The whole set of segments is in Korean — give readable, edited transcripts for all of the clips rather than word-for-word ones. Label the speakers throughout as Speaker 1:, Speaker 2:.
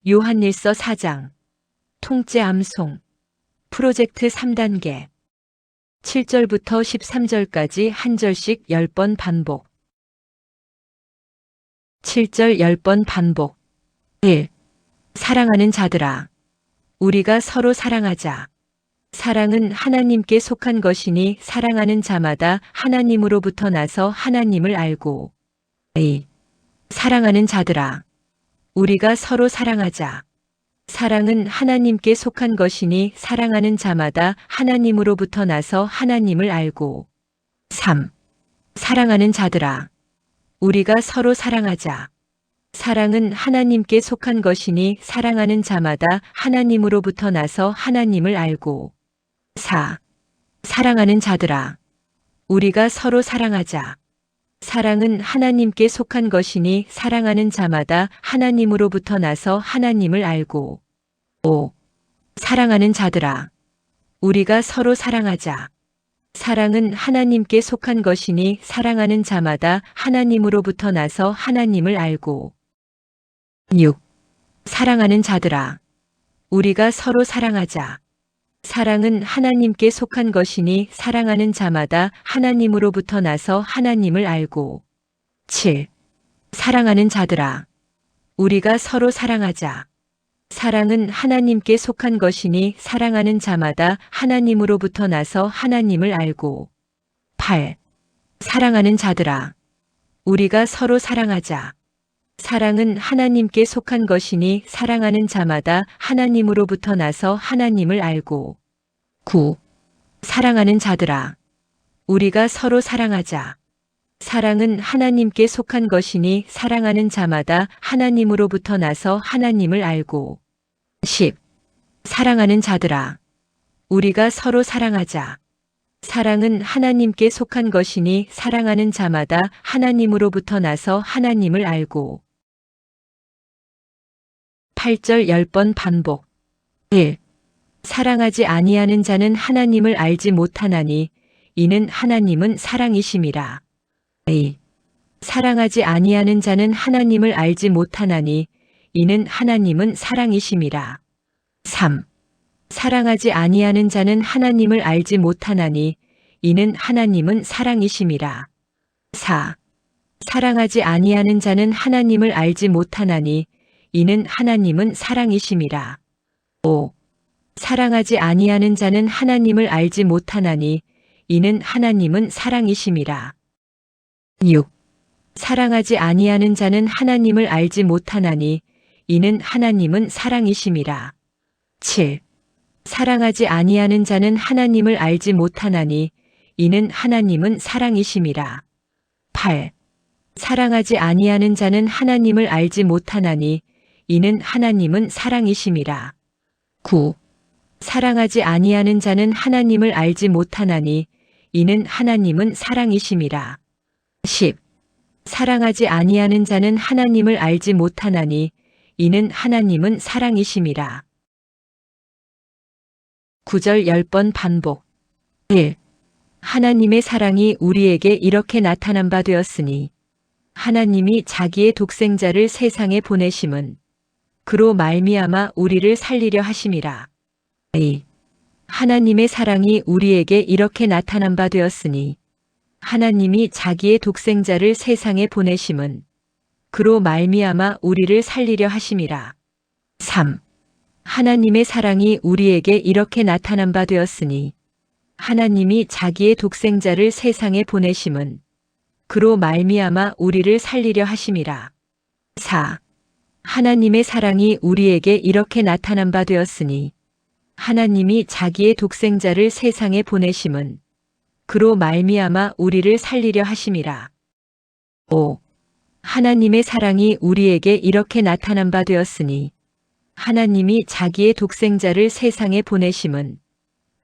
Speaker 1: 요한일서 4장. 통째 암송. 프로젝트 3단계. 7절부터 13절까지 한 절씩 10번 반복. 7절 10번 반복. 1. 사랑하는 자들아, 우리가 서로 사랑하자. 사랑은 하나님께 속한 것이니 사랑하는 자마다 하나님으로부터 나서 하나님을 알고. 2. 사랑하는 자들아, 우리가 서로 사랑하자. 사랑은 하나님께 속한 것이니 사랑하는 자마다 하나님으로부터 나서 하나님을 알고. 3. 사랑하는 자들아, 우리가 서로 사랑하자. 사랑은 하나님께 속한 것이니 사랑하는 자마다 하나님으로부터 나서 하나님을 알고. 4. 사랑하는 자들아, 우리가 서로 사랑하자. 사랑은 하나님께 속한 것이니 사랑하는 자마다 하나님으로부터 나서 하나님을 알고. 5. 사랑하는 자들아, 우리가 서로 사랑하자. 사랑은 하나님께 속한 것이니 사랑하는 자마다 하나님으로부터 나서 하나님을 알고. 6. 사랑하는 자들아, 우리가 서로 사랑하자. 사랑은 하나님께 속한 것이니 사랑하는 자마다 하나님으로부터 나서 하나님을 알고. 7. 사랑하는 자들아, 우리가 서로 사랑하자. 사랑은 하나님께 속한 것이니 사랑하는 자마다 하나님으로부터 나서 하나님을 알고. 8. 사랑하는 자들아, 우리가 서로 사랑하자. 사랑은 하나님께 속한 것이니 사랑하는 자마다 하나님으로부터 나서 하나님을 알고. 9. 사랑하는 자들아, 우리가 서로 사랑하자. 사랑은 하나님께 속한 것이니 사랑하는 자마다 하나님으로부터 나서 하나님을 알고. 10. 사랑하는 자들아, 우리가 서로 사랑하자. 사랑은 하나님께 속한 것이니 사랑하는 자마다 하나님으로부터 나서 하나님을 알고. 8절 10번 반복. 1. 사랑하지 아니하는 자는 하나님을 알지 못하나니 이는 하나님은 사랑이심이라. 2. 사랑하지 아니하는 자는 하나님을 알지 못하나니 이는 하나님은 사랑이심이라. 3. 사랑하지 아니하는 자는 하나님을 알지 못하나니 이는 하나님은 사랑이심이라. 4. 사랑하지 아니하는 자는 하나님을 알지 못하나니 이는 하나님은 사랑이심이라. 5. 사랑하지 아니하는 자는 하나님을 알지 못하나니 이는 하나님은 사랑이심이라. 6. 사랑하지 아니하는 자는 하나님을 알지 못하나니 이는 하나님은 사랑이심이라. 7. 사랑하지 아니하는 자는 하나님을 알지 못하나니 이는 하나님은 사랑이심이라. 8. 사랑하지 아니하는 자는 하나님을 알지 못하나니 이는 하나님은 사랑이심이라. 9. 사랑하지 아니하는 자는 하나님을 알지 못하나니 이는 하나님은 사랑이심이라. 10. 사랑하지 아니하는 자는 하나님을 알지 못하나니 이는 하나님은 사랑이심이라. 9절 10번 반복. 1. 하나님의 사랑이 우리에게 이렇게 나타난 바 되었으니 하나님이 자기의 독생자를 세상에 보내심은 그로 말미암아 우리를 살리려 하심이라. 2. 하나님의 사랑이 우리에게 이렇게 나타난 바 되었으니 하나님이 자기의 독생자를 세상에 보내심은 그로 말미암아 우리를 살리려 하심이라. 3. 하나님의 사랑이 우리에게 이렇게 나타난 바 되었으니 하나님이 자기의 독생자를 세상에 보내심은 그로 말미암아 우리를 살리려 하심이라. 4. 하나님의 사랑이 우리에게 이렇게 나타난 바 되었으니 하나님이 자기의 독생자를 세상에 보내심은 그로 말미암아 우리를 살리려 하심이라. 5. 하나님의 사랑이 우리에게 이렇게 나타난 바 되었으니 하나님이 자기의 독생자를 세상에 보내심은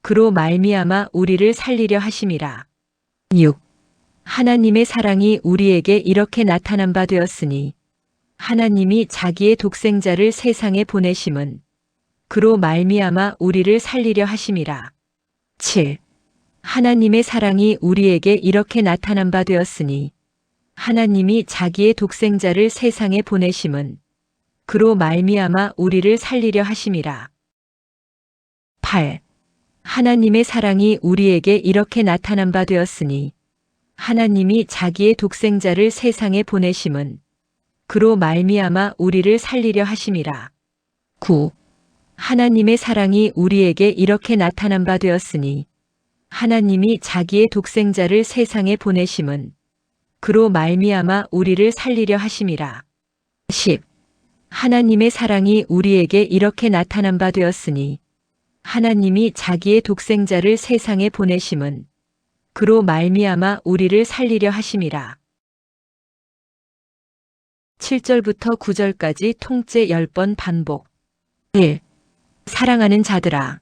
Speaker 1: 그로 말미암아 우리를 살리려 하심이라. 6. 하나님의 사랑이 우리에게 이렇게 나타난 바 되었으니 하나님이 자기의 독생자를 세상에 보내심은 그로 말미암아 우리를 살리려 하심이라. 7. 하나님의 사랑이 우리에게 이렇게 나타난 바 되었으니 하나님이 자기의 독생자를 세상에 보내심은 그로 말미암아 우리를 살리려 하심이라. 8. 하나님의 사랑이 우리에게 이렇게 나타난 바 되었으니 하나님이 자기의 독생자를 세상에 보내심은 그로 말미암아 우리를 살리려 하심이라. 9. 하나님의 사랑이 우리에게 이렇게 나타난 바 되었으니 하나님이 자기의 독생자를 세상에 보내심은 그로 말미암아 우리를 살리려 하심이라. 10. 하나님의 사랑이 우리에게 이렇게 나타난 바 되었으니 하나님이 자기의 독생자를 세상에 보내심은 그로 말미암아 우리를 살리려 하심이라. 7절부터 9절까지 통째 10번 반복. 1. 사랑하는 자들아,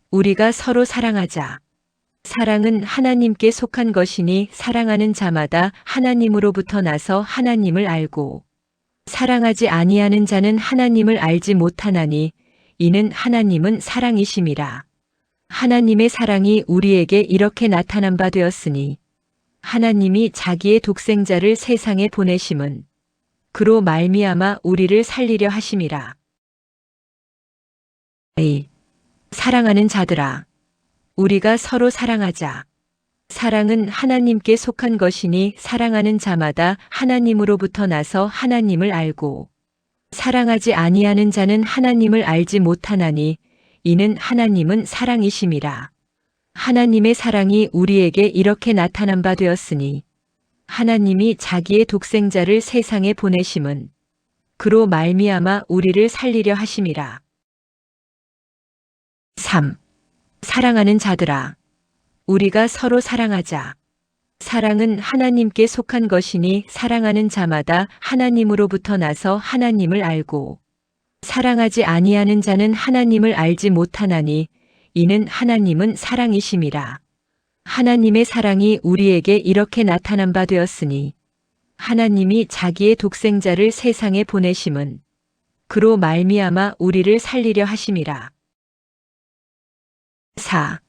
Speaker 1: 우리가 서로 사랑하자. 사랑은 하나님께 속한 것이니 사랑하는 자마다 하나님으로부터 나서 하나님을 알고 사랑하지 아니하는 자는 하나님을 알지 못하나니 이는 하나님은 사랑이심이라. 하나님의 사랑이 우리에게 이렇게 나타난 바 되었으니 하나님이 자기의 독생자를 세상에 보내심은 그로 말미암아 우리를 살리려 하심이라. 2. 사랑하는 자들아, 우리가 서로 사랑하자. 사랑은 하나님께 속한 것이니 사랑하는 자마다 하나님으로부터 나서 하나님을 알고 사랑하지 아니하는 자는 하나님을 알지 못하나니 이는 하나님은 사랑이심이라. 하나님의 사랑이 우리에게 이렇게 나타난 바 되었으니 하나님이 자기의 독생자를 세상에 보내심은 그로 말미암아 우리를 살리려 하심이라. 3. 사랑하는 자들아, 우리가 서로 사랑하자. 사랑은 하나님께 속한 것이니 사랑하는 자마다 하나님으로부터 나서 하나님을 알고 사랑하지 아니하는 자는 하나님을 알지 못하나니 이는 하나님은 사랑이심이라. 하나님의 사랑이 우리에게 이렇게 나타난 바 되었으니 하나님이 자기의 독생자를 세상에 보내심은 그로 말미암아 우리를 살리려 하심이라. 4.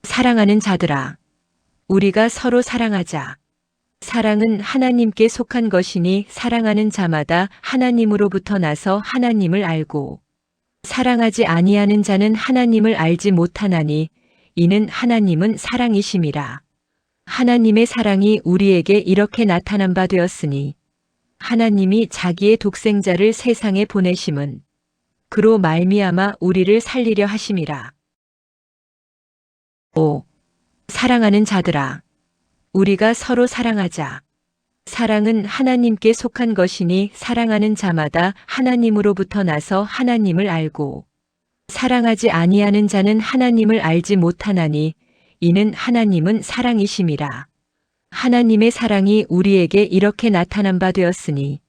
Speaker 1: 사랑하는 자들아, 우리가 서로 사랑하자. 사랑은 하나님께 속한 것이니 사랑하는 자마다 하나님으로부터 나서 하나님을 알고 사랑하지 아니하는 자는 하나님을 알지 못하나니 이는 하나님은 사랑이심이라. 하나님의 사랑이 우리에게 이렇게 나타난 바 되었으니 하나님이 자기의 독생자를 세상에 보내심은 그로 말미암아 우리를 살리려 하심이라. 5. 사랑하는 자들아, 우리가 서로 사랑하자. 사랑은 하나님께 속한 것이니 사랑하는 자마다 하나님으로부터 나서 하나님을 알고 사랑하지 아니하는 자는 하나님을 알지 못하나니 이는 하나님은 사랑이심이라. 하나님의 사랑이 우리에게 이렇게 나타난 바 되었으니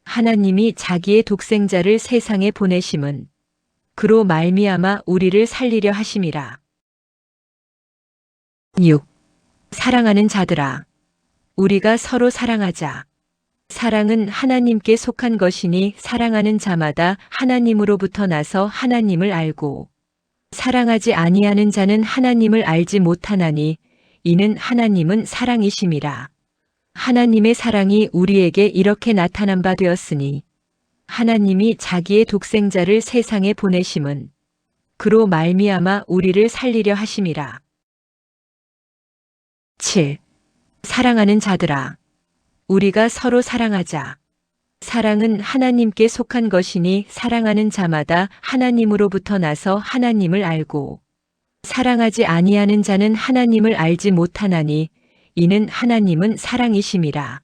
Speaker 1: 하나님이 자기의 독생자를 세상에 보내심은 그로 말미암아 우리를 살리려 하심이라. 6. 사랑하는 자들아, 우리가 서로 사랑하자. 사랑은 하나님께 속한 것이니 사랑하는 자마다 하나님으로부터 나서 하나님을 알고 사랑하지 아니하는 자는 하나님을 알지 못하나니 이는 하나님은 사랑이심이라. 하나님의 사랑이 우리에게 이렇게 나타난 바 되었으니 하나님이 자기의 독생자를 세상에 보내심은 그로 말미암아 우리를 살리려 하심이라. 7. 사랑하는 자들아, 우리가 서로 사랑하자. 사랑은 하나님께 속한 것이니 사랑하는 자마다 하나님으로부터 나서 하나님을 알고 사랑하지 아니하는 자는 하나님을 알지 못하나니 이는 하나님은 사랑이심이라.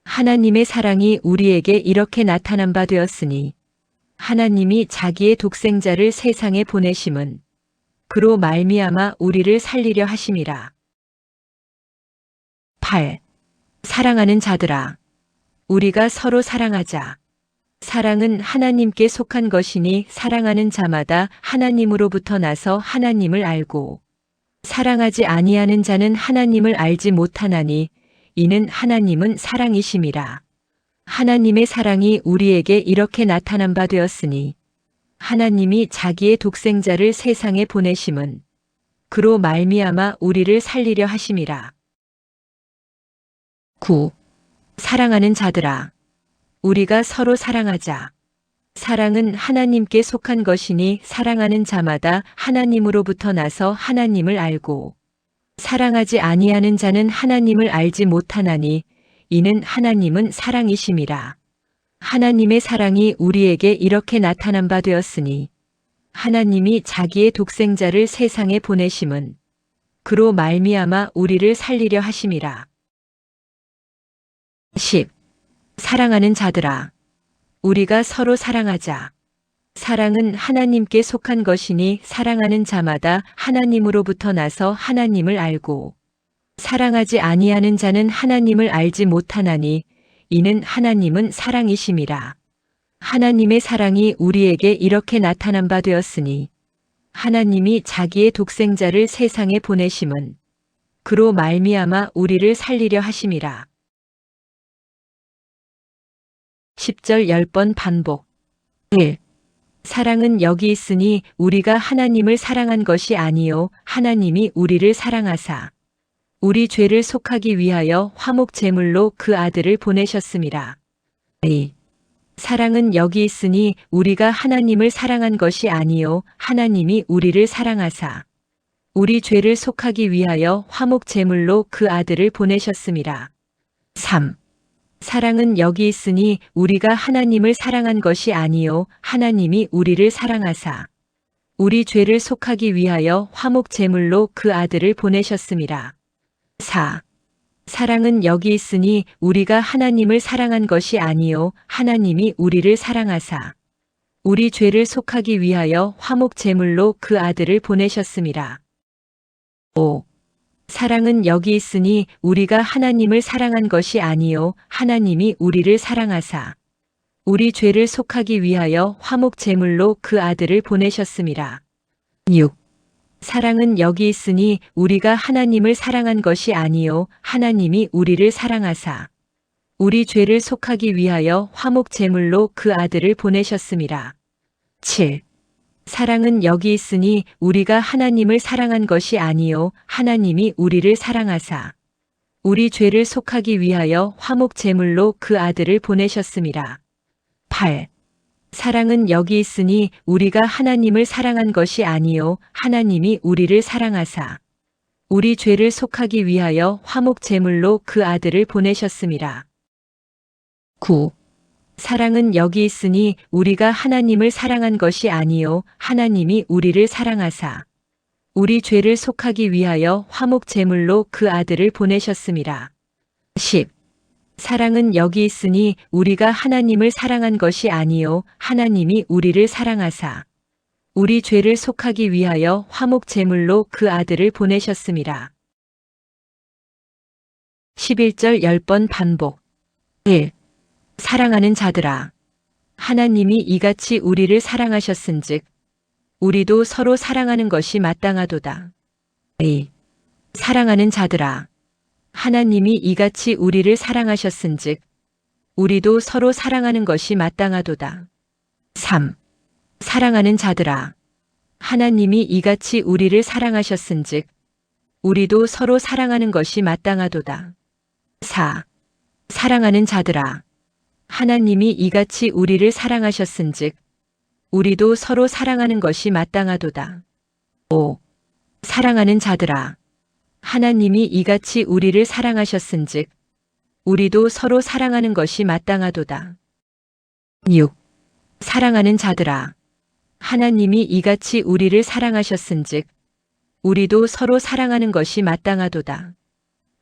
Speaker 1: 하나님의 사랑이 우리에게 이렇게 나타난 바 되었으니 하나님이 자기의 독생자를 세상에 보내심은 그로 말미암아 우리를 살리려 하심이라. 8. 사랑하는 자들아, 우리가 서로 사랑하자. 사랑은 하나님께 속한 것이니 사랑하는 자마다 하나님으로부터 나서 하나님을 알고 사랑하지 아니하는 자는 하나님을 알지 못하나니 이는 하나님은 사랑이심이라. 하나님의 사랑이 우리에게 이렇게 나타난 바 되었으니 하나님이 자기의 독생자를 세상에 보내심은 그로 말미암아 우리를 살리려 하심이라. 9. 사랑하는 자들아, 우리가 서로 사랑하자. 사랑은 하나님께 속한 것이니 사랑하는 자마다 하나님으로부터 나서 하나님을 알고 사랑하지 아니하는 자는 하나님을 알지 못하나니 이는 하나님은 사랑이심이라. 하나님의 사랑이 우리에게 이렇게 나타난 바 되었으니 하나님이 자기의 독생자를 세상에 보내심은 그로 말미암아 우리를 살리려 하심이라. 10. 사랑하는 자들아, 우리가 서로 사랑하자. 사랑은 하나님께 속한 것이니 사랑하는 자마다 하나님으로부터 나서 하나님을 알고 사랑하지 아니하는 자는 하나님을 알지 못하나니 이는 하나님은 사랑이심이라. 하나님의 사랑이 우리에게 이렇게 나타난 바 되었으니 하나님이 자기의 독생자를 세상에 보내심은 그로 말미암아 우리를 살리려 하심이라. 10절 10번 반복. 1. 사랑은 여기 있으니 우리가 하나님을 사랑한 것이 아니요 하나님이 우리를 사랑하사 우리 죄를 속하기 위하여 화목 제물로 그 아들을 보내셨음이라. 2. 사랑은 여기 있으니 우리가 하나님을 사랑한 것이 아니요 하나님이 우리를 사랑하사 우리 죄를 속하기 위하여 화목 제물로 그 아들을 보내셨음이라. 3. 사랑은 여기 있으니 우리가 하나님을 사랑한 것이 아니요 하나님이 우리를 사랑하사 우리 죄를 속하기 위하여 화목 제물로 그 아들을 보내셨음이라. 4. 사랑은 여기 있으니 우리가 하나님을 사랑한 것이 아니요 하나님이 우리를 사랑하사 우리 죄를 속하기 위하여 화목 제물로 그 아들을 보내셨음이라. 5. 사랑은 여기 있으니 우리가 하나님을 사랑한 것이 아니요 하나님이 우리를 사랑하사 우리 죄를 속하기 위하여 화목 제물로 그 아들을 보내셨음이라. 6. 사랑은 여기 있으니 우리가 하나님을 사랑한 것이 아니요 하나님이 우리를 사랑하사 우리 죄를 속하기 위하여 화목 제물로 그 아들을 보내셨음이라. 7. 사랑은 여기 있으니 우리가 하나님을 사랑한 것이 아니요 하나님이 우리를 사랑하사 우리 죄를 속하기 위하여 화목 제물로 그 아들을 보내셨음이라. 8. 사랑은 여기 있으니 우리가 하나님을 사랑한 것이 아니요 하나님이 우리를 사랑하사 우리 죄를 속하기 위하여 화목 제물로 그 아들을 보내셨음이라. 9. 사랑은 여기 있으니 우리가 하나님을 사랑한 것이 아니요 하나님이 우리를 사랑하사 우리 죄를 속하기 위하여 화목 제물로 그 아들을 보내셨음이라. 10. 사랑은 여기 있으니 우리가 하나님을 사랑한 것이 아니요 하나님이 우리를 사랑하사 우리 죄를 속하기 위하여 화목 제물로 그 아들을 보내셨음이라. 11절 10번 반복. 1. 사랑하는 자들아, 하나님이 이같이 우리를 사랑하셨은즉 우리도 서로 사랑하는 것이 마땅하도다. 2. 사랑하는 자들아, 하나님이 이같이 우리를 사랑하셨은즉 우리도 서로 사랑하는 것이 마땅하도다. 3. 사랑하는 자들아, 하나님이 이같이 우리를 사랑하셨은즉 우리도 서로 사랑하는 것이 마땅하도다. 4. 사랑하는 자들아, 하나님이 이같이 우리를 사랑하셨은즉 우리도 서로 사랑하는 것이 마땅하도다. 5. 사랑하는 자들아, 하나님이 이같이 우리를 사랑하셨은즉 우리도 서로 사랑하는 것이 마땅하도다. 6. 사랑하는 자들아, 하나님이 이같이 우리를 사랑하셨은즉 우리도 서로 사랑하는 것이 마땅하도다.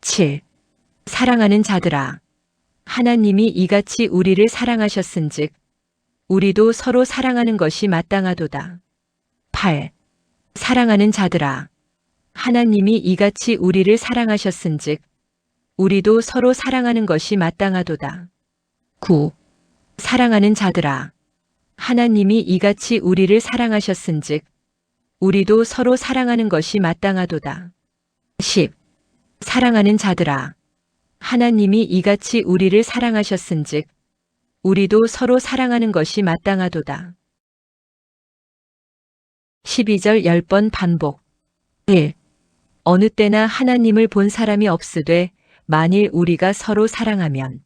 Speaker 1: 7. 사랑하는 자들아, 하나님이 이같이 우리를 사랑하셨은즉 우리도 서로 사랑하는 것이 마땅하도다. 8. 사랑하는 자들아, 하나님이 이같이 우리를 사랑하셨은즉 우리도 서로 사랑하는 것이 마땅하도다. 9. 사랑하는 자들아, 하나님이 이같이 우리를 사랑하셨은즉 우리도 서로 사랑하는 것이 마땅하도다. 10. 사랑하는 자들아, 하나님이 이같이 우리를 사랑하셨은즉 우리도 서로 사랑하는 것이 마땅하도다. 12절 10번 반복. 1. 어느 때나 하나님을 본 사람이 없으되 만일 우리가 서로 사랑하면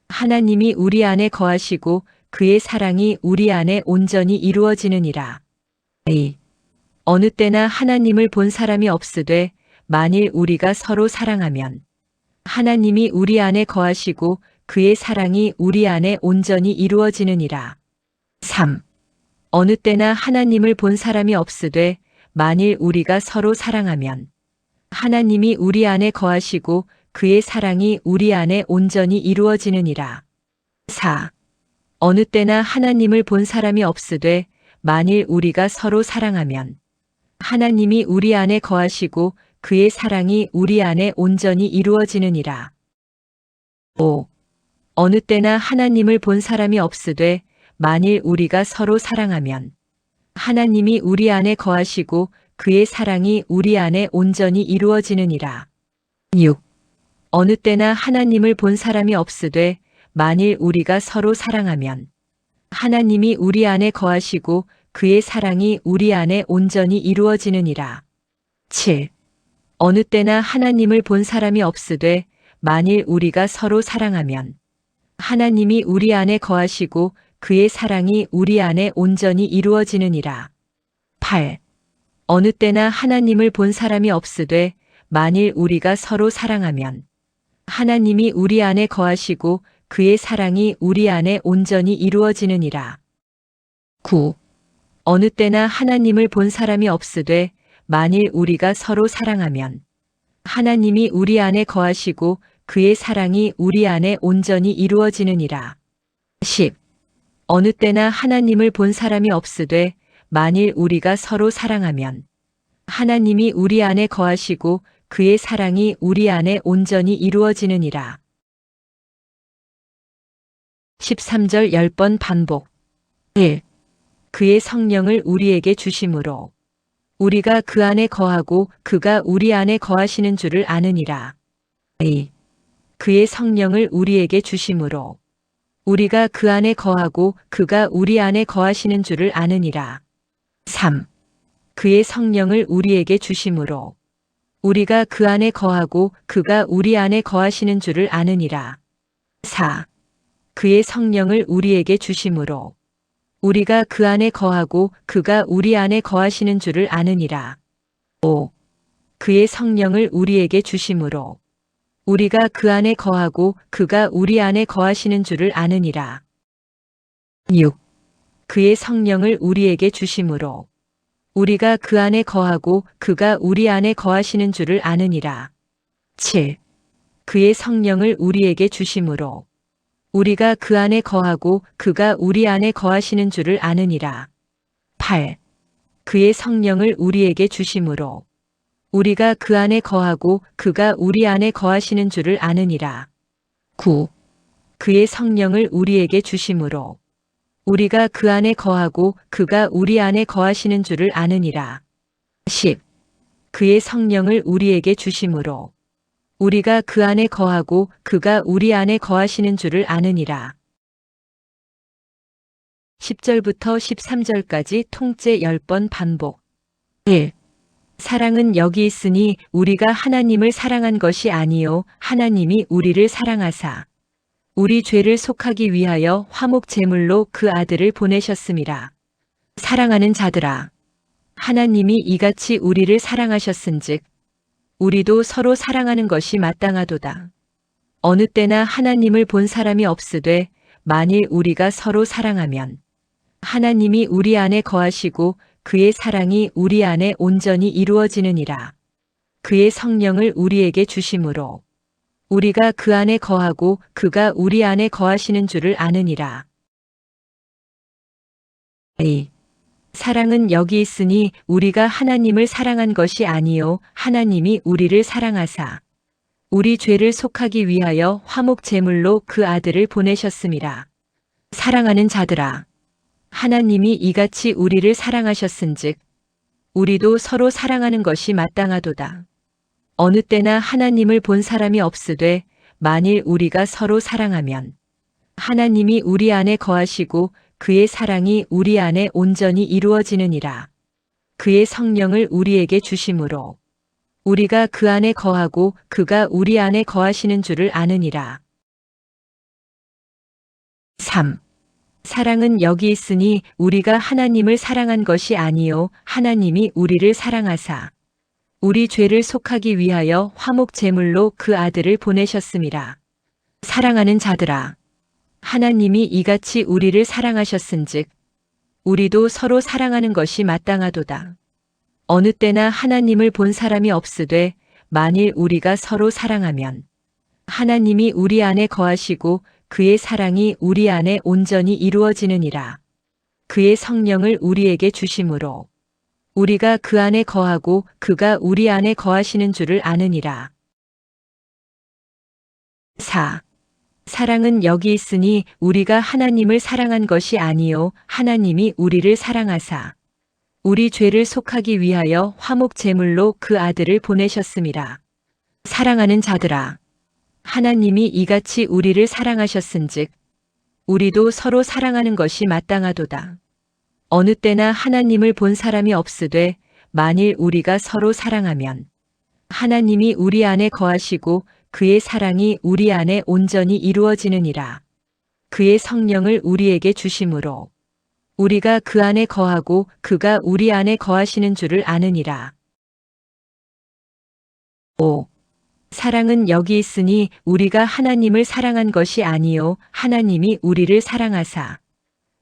Speaker 1: 하나님이 우리 안에 거하시고 그의 사랑이 우리 안에 온전히 이루어지느니라. A. 어느 때나 하나님을 본 사람이 없으되 만일 우리가 서로 사랑하면 하나님이 우리 안에 거하시고 그의 사랑이 우리 안에 온전히 이루어지느니라. 3. 어느 때나 하나님을 본 사람이 없으되 만일 우리가 서로 사랑하면 하나님이 우리 안에 거하시고 그의 사랑이 우리 안에 온전히 이루어지느니라. 4. 어느 때나 하나님을 본 사람이 없으되 만일 우리가 서로 사랑하면 하나님이 우리 안에 거하시고 그의 사랑이 우리 안에 온전히 이루어지느니라. 5. 어느 때나 하나님을 본 사람이 없으되 만일 우리가 서로 사랑하면 하나님이 우리 안에 거하시고 그의 사랑이 우리 안에 온전히 이루어지느니라. 6. 어느 때나 하나님을 본 사람이 없으되 만일 우리가 서로 사랑하면 하나님이 우리 안에 거하시고 그의 사랑이 우리 안에 온전히 이루어지느니라. 7. 어느 때나 하나님을 본 사람이 없으되 만일 우리가 서로 사랑하면 하나님이 우리 안에 거하시고 그의 사랑이 우리 안에 온전히 이루어지느니라. 8. 어느 때나 하나님을 본 사람이 없으되 만일 우리가 서로 사랑하면 하나님이 우리 안에 거하시고 그의 사랑이 우리 안에 온전히 이루어지느니라. 9. 어느 때나 하나님을 본 사람이 없으되 만일 우리가 서로 사랑하면 하나님이 우리 안에 거하시고 그의 사랑이 우리 안에 온전히 이루어지느니라. 10. 어느 때나 하나님을 본 사람이 없으되 만일 우리가 서로 사랑하면 하나님이 우리 안에 거하시고 그의 사랑이 우리 안에 온전히 이루어지느니라. 13절 10번 반복. 1. 그의 성령을 우리에게 주심으로 우리가 그 안에 거하고 그가 우리 안에 거하시는 줄을 아느니라. 2. 그의 성령을 우리에게 주심으로 우리가 그 안에 거하고 그가 우리 안에 거하시는 줄을 아느니라. 3. 그의 성령을 우리에게 주심으로 우리가 그 안에 거하고 그가 우리 안에 거하시는 줄을 아느니라. 4. 그의 성령을 우리에게 주심으로 우리가 그 안에 거하고 그가 우리 안에 거하시는 줄을 아느니라. 5. 그의 성령을 우리에게 주심으로 우리가 그 안에 거하고 그가 우리 안에 거하시는 줄을 아느니라. 6. 그의 성령을 우리에게 주심으로 우리가 그 안에 거하고 그가 우리 안에 거하시는 줄을 아느니라. 7. 그의 성령을 우리에게 주심으로 우리가 그 안에 거하고 그가 우리 안에 거하시는 줄을 아느니라. 8. 그의 성령을 우리에게 주심으로 우리가 그 안에 거하고 그가 우리 안에 거하시는 줄을 아느니라. 9. 그의 성령을 우리에게 주심으로 우리가 그 안에 거하고 그가 우리 안에 거하시는 줄을 아느니라. 10. 그의 성령을 우리에게 주심으로 우리가 그 안에 거하고 그가 우리 안에 거하시는 줄을 아느니라. 10절부터 13절까지 통째 10번 반복. 1. 사랑은 여기 있으니 우리가 하나님을 사랑한 것이 아니요 하나님이 우리를 사랑하사 우리 죄를 속하기 위하여 화목 제물로 그 아들을 보내셨음이라. 사랑하는 자들아, 하나님이 이같이 우리를 사랑하셨은즉 우리도 서로 사랑하는 것이 마땅하도다. 어느 때나 하나님을 본 사람이 없으되 만일 우리가 서로 사랑하면 하나님이 우리 안에 거하시고 그의 사랑이 우리 안에 온전히 이루어지느니라. 그의 성령을 우리에게 주심으로 우리가 그 안에 거하고 그가 우리 안에 거하시는 줄을 아느니라. 2. 사랑은 여기 있으니 우리가 하나님을 사랑한 것이 아니요 하나님이 우리를 사랑하사 우리 죄를 속하기 위하여 화목 제물로 그 아들을 보내셨음이라. 사랑하는 자들아, 하나님이 이같이 우리를 사랑하셨은즉 우리도 서로 사랑하는 것이 마땅하도다. 어느 때나 하나님을 본 사람이 없으되 만일 우리가 서로 사랑하면 하나님이 우리 안에 거하시고 그의 사랑이 우리 안에 온전히 이루어지느니라. 그의 성령을 우리에게 주심으로 우리가 그 안에 거하고 그가 우리 안에 거하시는 줄을 아느니라. 3. 사랑은 여기 있으니 우리가 하나님을 사랑한 것이 아니요 하나님이 우리를 사랑하사 우리 죄를 속하기 위하여 화목 제물로 그 아들을 보내셨음이라. 사랑하는 자들아, 하나님이 이같이 우리를 사랑하셨은즉 우리도 서로 사랑하는 것이 마땅하도다. 어느 때나 하나님을 본 사람이 없으되 만일 우리가 서로 사랑하면 하나님이 우리 안에 거하시고 그의 사랑이 우리 안에 온전히 이루어지느니라. 그의 성령을 우리에게 주심으로 우리가 그 안에 거하고 그가 우리 안에 거하시는 줄을 아느니라. 4. 사랑은 여기 있으니 우리가 하나님을 사랑한 것이 아니요 하나님이 우리를 사랑하사 우리 죄를 속하기 위하여 화목 제물로 그 아들을 보내셨음이라. 사랑하는 자들아, 하나님이 이같이 우리를 사랑하셨은즉 우리도 서로 사랑하는 것이 마땅하도다. 어느 때나 하나님을 본 사람이 없으되 만일 우리가 서로 사랑하면 하나님이 우리 안에 거하시고 그의 사랑이 우리 안에 온전히 이루어지느니라. 그의 성령을 우리에게 주심으로 우리가 그 안에 거하고 그가 우리 안에 거하시는 줄을 아느니라. 5. 사랑은 여기 있으니 우리가 하나님을 사랑한 것이 아니요 하나님이 우리를 사랑하사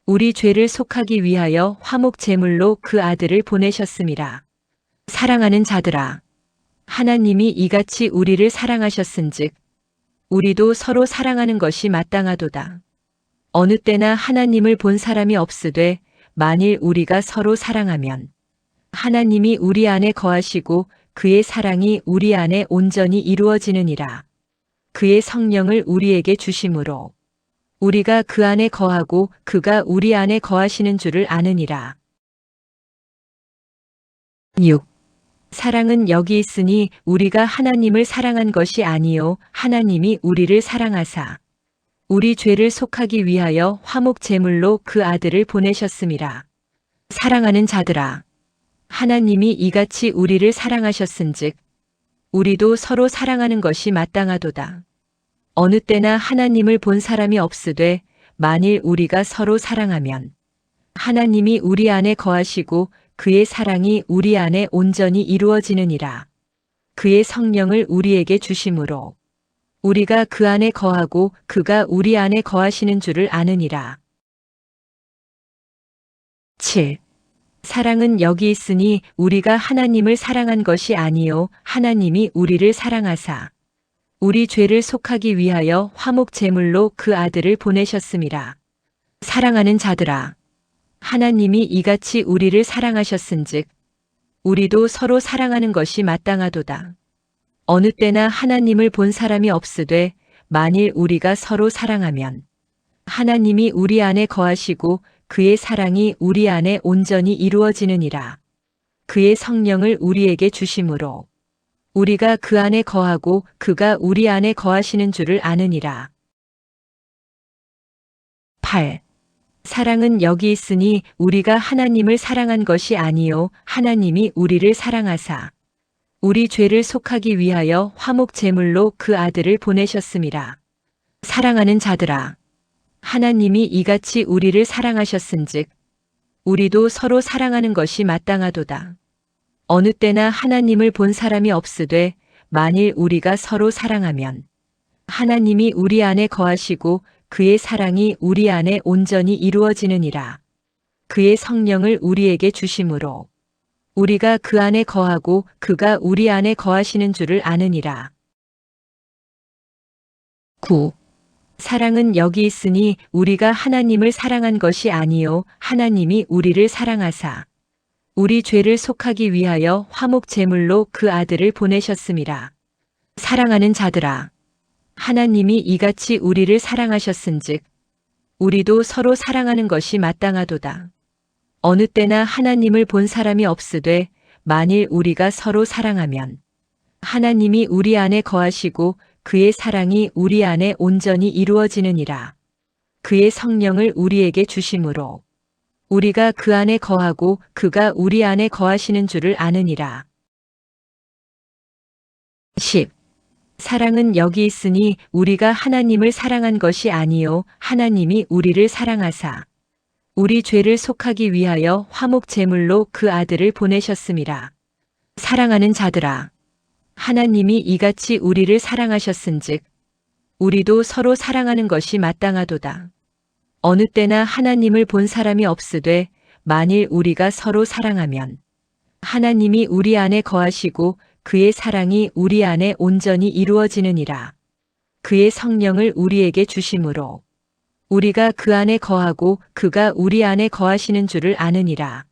Speaker 1: 우리 죄를 속하기 위하여 화목 제물로 그 아들을 보내셨음이라. 사랑하는 자들아, 하나님이 이같이 우리를 사랑하셨은즉 우리도 서로 사랑하는 것이 마땅하도다. 어느 때나 하나님을 본 사람이 없으되 만일 우리가 서로 사랑하면 하나님이 우리 안에 거하시고 그의 사랑이 우리 안에 온전히 이루어지느니라. 그의 성령을 우리에게 주심으로 우리가 그 안에 거하고 그가 우리 안에 거하시는 줄을 아느니라. 6. 사랑은 여기 있으니 우리가 하나님을 사랑한 것이 아니요 하나님이 우리를 사랑하사 우리 죄를 속하기 위하여 화목 제물로 그 아들을 보내셨음이라. 사랑하는 자들아, 하나님이 이같이 우리를 사랑하셨은즉 우리도 서로 사랑하는 것이 마땅하도다. 어느 때나 하나님을 본 사람이 없으되 만일 우리가 서로 사랑하면 하나님이 우리 안에 거하시고 그의 사랑이 우리 안에 온전히 이루어지느니라. 그의 성령을 우리에게 주심으로 우리가 그 안에 거하고 그가 우리 안에 거하시는 줄을 아느니라. 7. 사랑은 여기 있으니 우리가 하나님을 사랑한 것이 아니요 하나님이 우리를 사랑하사 우리 죄를 속하기 위하여 화목 제물로 그 아들을 보내셨음이라. 사랑하는 자들아, 하나님이 이같이 우리를 사랑하셨은즉 우리도 서로 사랑하는 것이 마땅하도다. 어느 때나 하나님을 본 사람이 없으되 만일 우리가 서로 사랑하면 하나님이 우리 안에 거하시고 그의 사랑이 우리 안에 온전히 이루어지느니라. 그의 성령을 우리에게 주심으로 우리가 그 안에 거하고 그가 우리 안에 거하시는 줄을 아느니라. 8. 사랑은 여기 있으니 우리가 하나님을 사랑한 것이 아니요 하나님이 우리를 사랑하사 우리 죄를 속하기 위하여 화목 제물로 그 아들을 보내셨음이라. 사랑하는 자들아, 하나님이 이같이 우리를 사랑하셨은즉 우리도 서로 사랑하는 것이 마땅하도다. 어느 때나 하나님을 본 사람이 없으되 만일 우리가 서로 사랑하면 하나님이 우리 안에 거하시고 그의 사랑이 우리 안에 온전히 이루어지느니라. 그의 성령을 우리에게 주심으로 우리가 그 안에 거하고 그가 우리 안에 거하시는 줄을 아느니라. 9. 사랑은 여기 있으니 우리가 하나님을 사랑한 것이 아니요 하나님이 우리를 사랑하사 우리 죄를 속하기 위하여 화목 제물로 그 아들을 보내셨음이라. 사랑하는 자들아, 하나님이 이같이 우리를 사랑하셨은즉 우리도 서로 사랑하는 것이 마땅하도다. 어느 때나 하나님을 본 사람이 없으되 만일 우리가 서로 사랑하면 하나님이 우리 안에 거하시고 그의 사랑이 우리 안에 온전히 이루어지느니라. 그의 성령을 우리에게 주심으로 우리가 그 안에 거하고 그가 우리 안에 거하시는 줄을 아느니라. 10. 사랑은 여기 있으니 우리가 하나님을 사랑한 것이 아니요 하나님이 우리를 사랑하사 우리 죄를 속하기 위하여 화목 제물로 그 아들을 보내셨음이라. 사랑하는 자들아, 하나님이 이같이 우리를 사랑하셨은즉 우리도 서로 사랑하는 것이 마땅하도다. 어느 때나 하나님을 본 사람이 없으되 만일 우리가 서로 사랑하면 하나님이 우리 안에 거하시고 그의 사랑이 우리 안에 온전히 이루어지느니라. 그의 성령을 우리에게 주심으로 우리가 그 안에 거하고 그가 우리 안에 거하시는 줄을 아느니라.